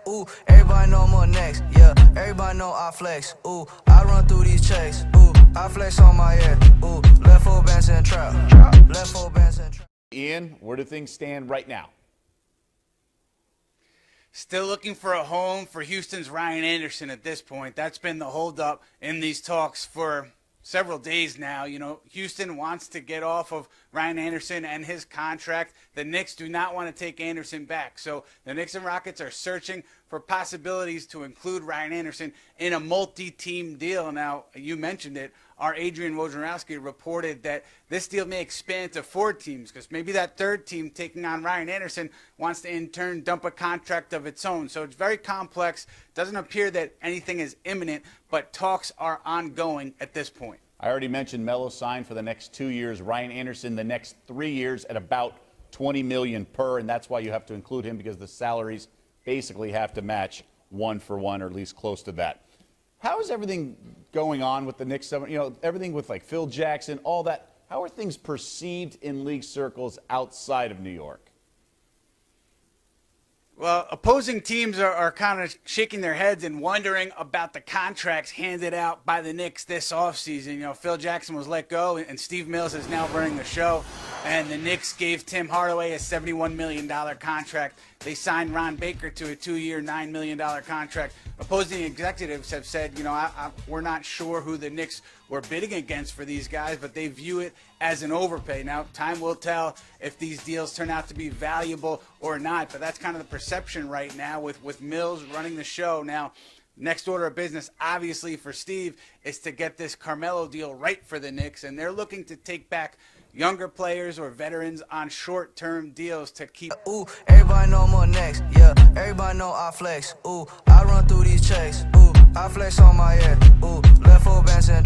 Ooh, everybody know I'm on next, yeah. Everybody know I flex. Ooh, I run through these checks. Ooh, I flex on my head. Ooh, left foot bands and trap. Left foot bands and trap. Ian, where do things stand right now? Still looking for a home for Houston's Ryan Anderson at this point. That's been the holdup in these talks for several days now. You know, Houston wants to get off of Ryan Anderson and his contract. The Knicks do not want to take Anderson back. So the Knicks and Rockets are searching for possibilities to include Ryan Anderson in a multi-team deal. Now, you mentioned it. Our Adrian Wojnarowski reported that this deal may expand to 4 teams because maybe that third team taking on Ryan Anderson wants to in turn dump a contract of its own. So it's very complex. Doesn't appear that anything is imminent, but talks are ongoing at this point. I already mentioned Melo signed for the next 2 years. Ryan Anderson the next 3 years at about $20 million per, and that's why you have to include him because the salaries basically have to match 1 for 1 or at least close to that. How is everything going on with the Knicks? You know, everything with like Phil Jackson, all that. How are things perceived in league circles outside of New York? Well, opposing teams are kind of shaking their heads and wondering about the contracts handed out by the Knicks this offseason. You know, Phil Jackson was let go, and Steve Mills is now running the show. And the Knicks gave Tim Hardaway a $71 million contract. They signed Ron Baker to a 2-year, $9 million contract. Opposing executives have said, you know, we're not sure who the Knicks were bidding against for these guys, but they view it as an overpay. Now, time will tell if these deals turn out to be valuable or not, but that's kind of the perception right now with Mills running the show. Now, next order of business, obviously, for Steve is to get this Carmelo deal right for the Knicks, and they're looking to take back younger players or veterans on short-term deals to keep. Ooh, everybody know I'm on next, yeah. Everybody know I flex. Ooh, I run through these checks. Ooh, I flex on my head. Ooh, left foot bands and